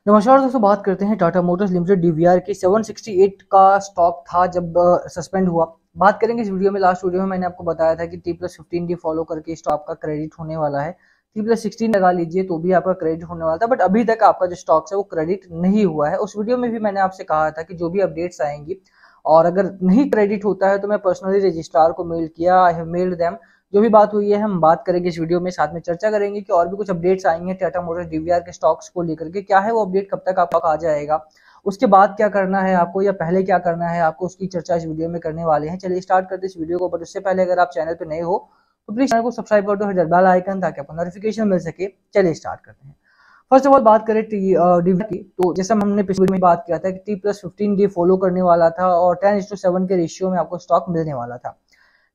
नमस्कार दोस्तों, बात करते हैं टाटा मोटर्स लिमिटेड डीवीआर की। 768 का स्टॉक था जब सस्पेंड हुआ। बात करेंगे इस वीडियो में। लास्ट वीडियो में मैंने आपको बताया था कि T+15 डी फॉलो करके स्टॉक का क्रेडिट होने वाला है। T+16 लगा लीजिए तो भी आपका क्रेडिट होने वाला था, बट अभी तक आपका जो स्टॉक है वो क्रेडिट नहीं हुआ है। उस वीडियो में भी मैंने आपसे कहा था कि जो भी अपडेट्स आएंगी और अगर नहीं क्रेडिट होता है तो मैं पर्सनली रजिस्ट्रार को मेल किया, आई हैव मेल्ड देम। जो भी बात हुई है हम बात करेंगे इस वीडियो में, साथ में चर्चा करेंगे कि और भी कुछ अपडेट्स आई हैं टाटा मोटर्स डीवीआर के स्टॉक्स को लेकर के। क्या है वो अपडेट, कब तक आपका आ जाएगा, उसके बाद क्या करना है आपको या पहले क्या करना है आपको, उसकी चर्चा इस वीडियो में करने वाले हैं। चलिए स्टार्ट करते हैं इस वीडियो को। बट उससे पहले अगर आप चैनल पर नए हो तो प्लीज चैनल को सब्सक्राइब कर दो, हर बेल आइकन, ताकि आपको नोटिफिकेशन मिल सके। चलिए स्टार्ट करते हैं। फर्स्ट ऑफ ऑल बात करें डीवीआर की, तो जैसा हमने पिछले में बात किया था कि T+15 डे फॉलो करने वाला था और 10:7 के रेशियो में आपको स्टॉक मिलने वाला था।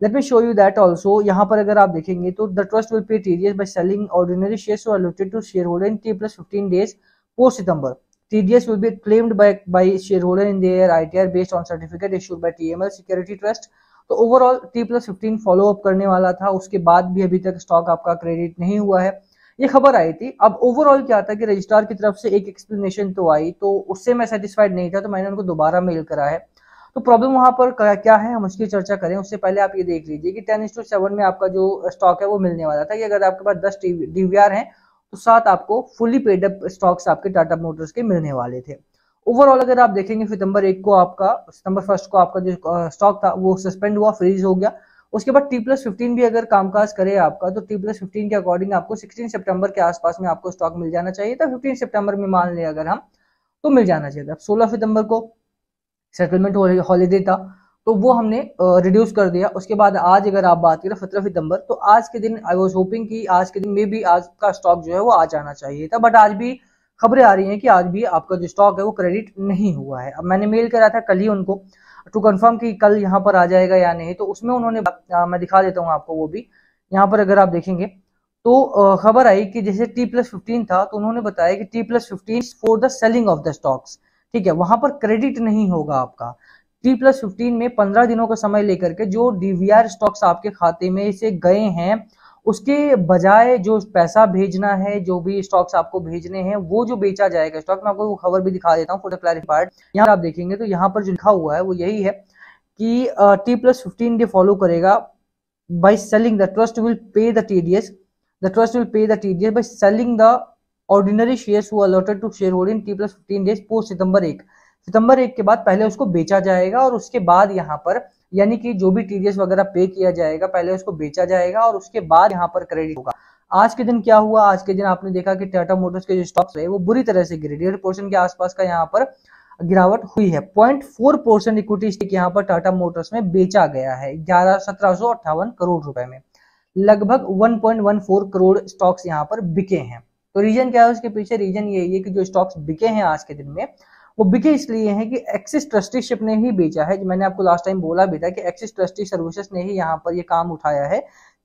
Let me show you that also. यहाँ पर अगर आप देखेंगे तो the trust will pay TDS by selling ordinary shares allotted to share holder in T+15 days post September. TDS will be claimed by shareholder in their ITR based on certificate issued by TML Security Trust. तो overall T+15 follow up करने वाला था, उसके बाद भी अभी तक stock आपका क्रेडिट नहीं हुआ है, ये खबर आई थी। अब ओवरऑल क्या था कि रजिस्ट्रार की तरफ से एक एक्सप्लेनेशन तो आई, तो उससे मैं सेटिस्फाइड नहीं था, तो मैंने उनको दोबारा मेल करा है। तो प्रॉब्लम वहां पर क्या है हम उसकी चर्चा करें उससे पहले आप ये देख लीजिए कि 10:7 में आपका जो स्टॉक है वो मिलने वाला था कि अगर आपके पास 10 डीवीआर हैं तो 7 आपको फुली पेड अप स्टॉक्स आपके टाटा मोटर्स के मिलने वाले थे। ओवरऑल अगर आप देखेंगे सितंबर 1 को आपका जो स्टॉक था वो सस्पेंड हुआ, फ्रीज हो गया। उसके बाद T+15 भी अगर कामकाज करे आपका तो T+15 के अकॉर्डिंग आपको 16 सितंबर के आसपास में आपको स्टॉक मिल जाना चाहिए था। 15 सितंबर में मान ले अगर हम, तो मिल जाना चाहिए था। 16 सितंबर को सेटलमेंट हॉलीडे था तो वो हमने रिड्यूस कर दिया। उसके बाद आज अगर आप बात करें 17 सितंबर, तो आज के दिन आई वाज होपिंग कि आज के दिन में भी आज का स्टॉक जो है वो आ जाना चाहिए था, बट आज भी खबरें आ रही हैं कि आज भी आपका जो स्टॉक है वो क्रेडिट नहीं हुआ है। अब मैंने मेल करा था कल ही उनको टू कंफर्म कि कल यहाँ पर आ जाएगा या नहीं, तो उसमें उन्होंने मैं दिखा देता हूँ आपको वो भी। यहाँ पर अगर आप देखेंगे तो खबर आई कि जैसे T+15 था तो उन्होंने बताया कि T+15 for the selling of the stocks. ठीक है, वहां पर क्रेडिट नहीं होगा आपका। T+15 में 15 दिनों का समय लेकर के जो डीवीआर स्टॉक्स आपके खाते में से गए हैं उसके बजाय जो पैसा भेजना है, जो भी स्टॉक्स आपको भेजने हैं वो जो बेचा जाएगा स्टॉक, मैं आपको वो खबर भी दिखा देता हूँ फॉर द क्लैरिटी पार्ट। यहाँ आप देखेंगे तो यहाँ पर जो लिखा हुआ है वो यही है कि T+15 डे फॉलो करेगा by selling the trust will pay the TDS. The trust will pay the TDS by selling the ordinary shares who allotted to shareholder in T+15 days post सितंबर 1 के बाद पहले उसको बेचा जाएगा और उसके बाद यहाँ पर यानी कि जो भी टीडीएस वगैरह पे किया जाएगा पहले उसको बेचा जाएगा और उसके बाद यहाँ पर क्रेडिट होगा। आज के दिन क्या हुआ, आज के दिन आपने देखा कि टाटा मोटर्स के जो स्टॉक्स रहे वो बुरी तरह से गिरे। 1.5% के आसपास का यहाँ पर गिरावट हुई है। 0.4% इक्विटी स्टेक यहाँ पर टाटा मोटर्स में बेचा गया है 1758 करोड़ रुपए में। लगभग 1.14 करोड़ स्टॉक्स यहाँ पर बिके हैं। तो रीजन क्या है उसके पीछे, रीजन यही है कि जो स्टॉक्स बिके हैं आज के दिन में वो बिके इसलिए हैं कि एक्सिस ट्रस्टीशिप ने ही बेचा है। मैंने आपको लास्ट टाइम बोला भी था कि एक्सिस ट्रस्टी सर्विसेज ने ही यहाँ पर ये काम उठाया है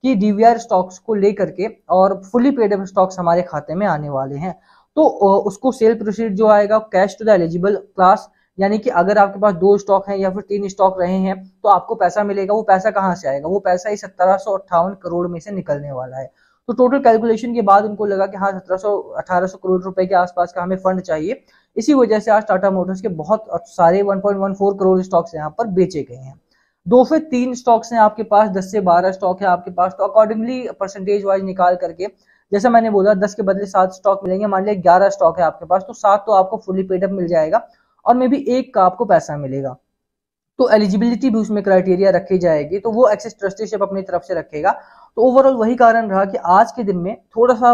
कि डीवीआर स्टॉक्स को लेकर के और फुली पेड अप स्टॉक्स हमारे खाते में आने वाले हैं। तो उसको सेल प्रोसीड जो आएगा cash to the eligible class, यानी कि अगर आपके पास 2 स्टॉक हैं या फिर 3 स्टॉक रहे हैं तो आपको पैसा मिलेगा। वो पैसा कहाँ से आएगा, वो पैसा इस 1758 करोड़ में से निकलने वाला है। तो टोटल कैलकुलेशन के बाद उनको लगा कि हाँ 1700-1800 करोड़ रुपए के आसपास का हमें फंड चाहिए। इसी वजह से आज टाटा मोटर्स के बहुत सारे 1.14 करोड़ स्टॉक्स यहाँ पर बेचे गए हैं। 2 से 3 स्टॉक्स हैं आपके पास, 10 से 12 स्टॉक है आपके पास, तो अकॉर्डिंगली परसेंटेज वाइज निकाल करके जैसा मैंने बोला 10 के बदले 7 स्टॉक मिलेंगे। मान लिया 11 स्टॉक है आपके पास तो 7 तो आपको फुली पेड अप मिल जाएगा और मे बी 1 का आपको पैसा मिलेगा। तो एलिजिबिलिटी भी उसमें क्राइटेरिया रखी जाएगी, तो वो एक्सेस ट्रस्टीशिप अपनी तरफ से रखेगा। तो ओवरऑल वही कारण रहा कि आज के दिन में थोड़ा सा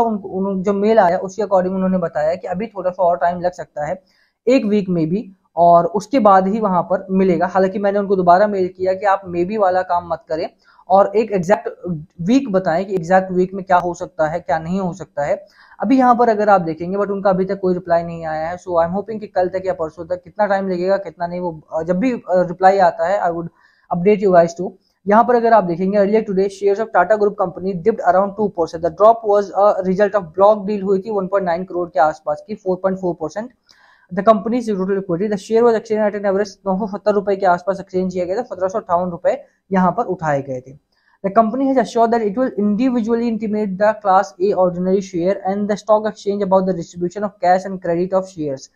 जो मेल आया उसके अकॉर्डिंग उन्होंने बताया कि अभी थोड़ा सा और टाइम लग सकता है, 1 वीक में भी, और उसके बाद ही वहां पर मिलेगा। हालांकि मैंने उनको दोबारा मेल किया कि आप मे बी वाला काम मत करें और एक एग्जैक्ट वीक बताएं कि एग्जैक्ट वीक में क्या हो सकता है क्या नहीं हो सकता है। अभी यहाँ पर अगर आप देखेंगे बट उनका अभी तक कोई रिप्लाई नहीं आया है। सो आई एम होपिंग कि कल तक या परसों तक, कितना टाइम लगेगा कितना नहीं, वो जब भी रिप्लाई आता है I would update you guys too. यहाँ पर अगर आप देखेंगे earlier today shares of Tata group company dipped around 2%। The drop was a result of block deal हुई थी 1.9 करोड़ के आसपास की, 4.4%। The company total equity, the share was exchange at an average 970 रुपए के आसपास एक्सचेंज किया गया था, 1758 रुपए यहाँ पर उठाए गए थे। The company has assured that it will individually intimate the Class A ordinary share and the stock exchange about the distribution of cash and credit of shares.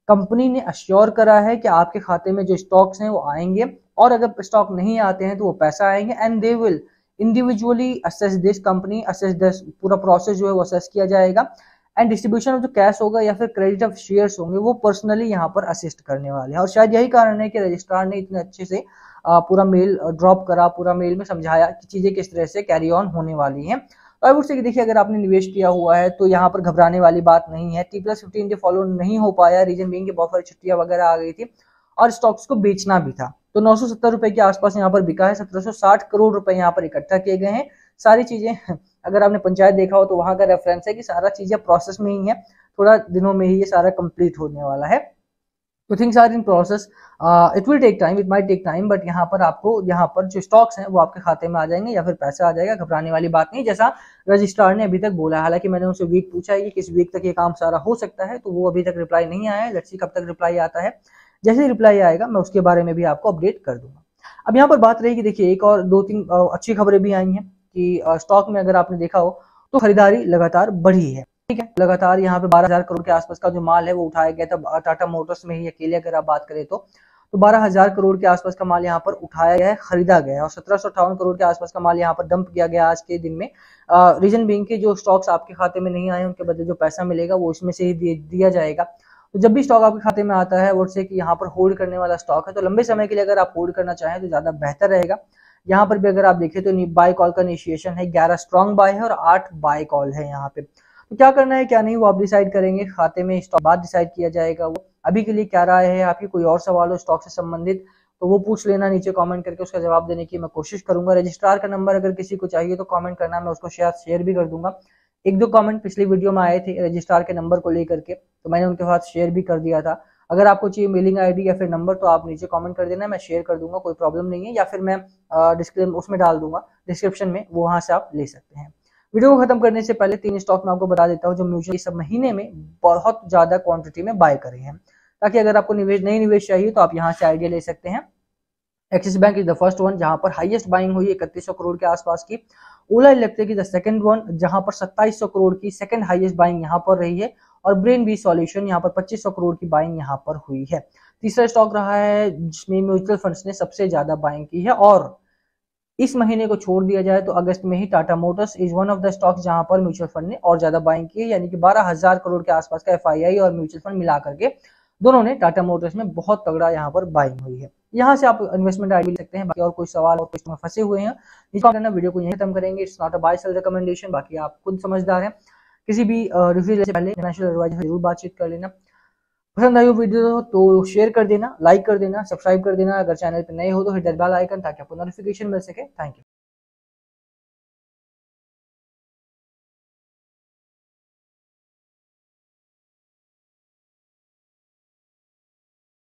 Company ने अश्योर करा है कि आपके खाते में जो स्टॉक्स हैं वो आएंगे, और अगर स्टॉक नहीं आते हैं तो वो पैसा आएंगे, and they will individually assess this, company assess this, पूरा प्रोसेस जो है वो असेस किया जाएगा, एंड डिस्ट्रीब्यूशन ऑफ जो कैश होगा या फिर क्रेडिट ऑफ शेयर्स होंगे वो पर्सनली यहाँ पर असिस्ट करने वाले हैं। और शायद यही कारण है कि रजिस्ट्रार ने इतने अच्छे से पूरा मेल ड्रॉप करा, पूरा मेल में समझाया कि चीजें किस तरह से कैरी ऑन होने वाली हैं। तो आई वुड से देखिए, अगर आपने निवेश किया हुआ है तो यहाँ पर घबराने वाली बात नहीं है। T+15 फॉलो नहीं हो पाया, रीजन बीइंग कि बहुत सारी छुट्टियां वगैरह आ गई थी और स्टॉक्स को बेचना भी था। तो 970 रुपए के आसपास यहाँ पर बिका है, 1760 करोड़ रुपए यहाँ पर इकट्ठा किए गए हैं। सारी चीजें अगर आपने पंचायत देखा हो तो वहां का रेफरेंस है कि सारा चीजें प्रोसेस में ही है, थोड़ा दिनों में ही ये सारा कंप्लीट होने वाला है। तो things are in process, it will take time, it might take time, but यहाँ पर आपको यहाँ पर जो स्टॉक्स हैं वो आपके खाते में आ जाएंगे या फिर पैसा आ जाएगा। घबराने वाली बात नहीं, जैसा रजिस्ट्रार ने अभी तक बोला। हालांकि मैंने उनसे वीक पूछा है कि किस वीक तक ये काम सारा हो सकता है, तो वो अभी तक रिप्लाई नहीं आया है। लेट्स सी कब तक रिप्लाई आता है। जैसे ही रिप्लाई आएगा मैं उसके बारे में भी आपको अपडेट कर दूंगा। अब यहाँ पर बात रही कि देखिए, एक और 2-3 अच्छी खबरें भी आई हैं कि स्टॉक में अगर आपने देखा हो तो खरीदारी लगातार बढ़ी है। ठीक है, लगातार यहाँ पे 12,000 करोड़ के आसपास का जो माल है वो उठाया गया था टाटा मोटर्स में ही अकेले अगर आप बात करें तो 12,000 करोड़ के आसपास का माल यहाँ पर उठाया गया है, खरीदा गया है, और 1758 करोड़ के आसपास का माल यहाँ पर डंप किया गया आज के दिन में। रीजन बीइंग के जो स्टॉक्स आपके खाते में नहीं आए उनके बदले जो पैसा मिलेगा वो इसमें से ही दिया जाएगा। तो जब भी स्टॉक आपके खाते में आता है वो से कि यहाँ पर होल्ड करने वाला स्टॉक है, तो लंबे समय के लिए अगर आप होल्ड करना चाहें तो ज्यादा बेहतर रहेगा। यहाँ पर भी अगर आप देखें तो बाय कॉल का इनिशिएशन है, 11 स्ट्रॉन्ग बाय है और 8 बाय कॉल है यहाँ पे। तो क्या करना है क्या नहीं वो आप डिसाइड करेंगे, खाते में स्टॉक बाद डिसाइड किया जाएगा। वो अभी के लिए क्या राय है आपकी, कोई और सवाल हो स्टॉक से संबंधित तो वो पूछ लेना नीचे कमेंट करके, उसका जवाब देने की मैं कोशिश करूंगा। रजिस्ट्रार का नंबर अगर किसी को चाहिए तो कमेंट करना, मैं उसको शेयर भी कर दूंगा। 1-2 कमेंट पिछली वीडियो में आए थे रजिस्ट्रार के नंबर को लेकर के, तो मैंने उनके साथ शेयर भी कर दिया था। अगर आपको चाहिए मेलिंग आईडी या फिर नंबर तो आप नीचे कमेंट कर देना, मैं शेयर कर दूंगा, कोई प्रॉब्लम नहीं है, या फिर मैं उसमें डाल दूंगा डिस्क्रिप्शन में, वो वहां से आप ले सकते हैं। वीडियो को खत्म करने से पहले 3 स्टॉक मैं आपको बता देता हूँ जो म्यूचुअल इस महीने में बहुत ज्यादा क्वांटिटी में बाय करे हैं, ताकि अगर आपको निवेश चाहिए तो आप यहाँ से आइडिया ले सकते हैं। Axis bank is the first one जहां पर हाईएस्ट बाइंग हुई 3100 करोड़ के आसपास की। Ola electric is the second one जहां पर 2700 करोड़ की सेकंड हाईएस्ट बाइंग यहां पर रही है, और ब्रेन बी सॉल्यूशन यहां पर 2500 करोड़ की बाइंग यहां पर हुई है। तीसरा स्टॉक रहा है जिसमें म्यूचुअल फंड्स ने सबसे ज्यादा बाइंग की है, और इस महीने को छोड़ दिया जाए तो अगस्त में ही Tata motors is one of the stocks जहां पर म्यूचुअल फंड ने और ज्यादा बाइंग की है, यानी कि 12,000 करोड़ के आसपास का एफआईआई और म्यूचुअल फंड मिला करके दोनों ने टाटा मोटर्स में बहुत तगड़ा यहाँ पर बाइंग हुई है। यहाँ से आप इन्वेस्टमेंट आइडिया ले सकते हैं। बाकी और कोई सवाल और कुछ में फंसे हुए हैं नीचे वीडियो को यहीं खत्म करेंगे। It's not a buy sell recommendation, बाकी आप खुद समझदार हैं। किसी भी रिव्यू से पहले फाइनेंशियल एडवाइजर जरूर बातचीत कर लेना। पसंद आई हो वीडियो तो शेयर कर देना, लाइक कर देना, सब्सक्राइब कर देना। अगर चैनल पर नए हो तो हिट द बेल आइकन ताकि आपको नोटिफिकेशन मिल सके। Thank you.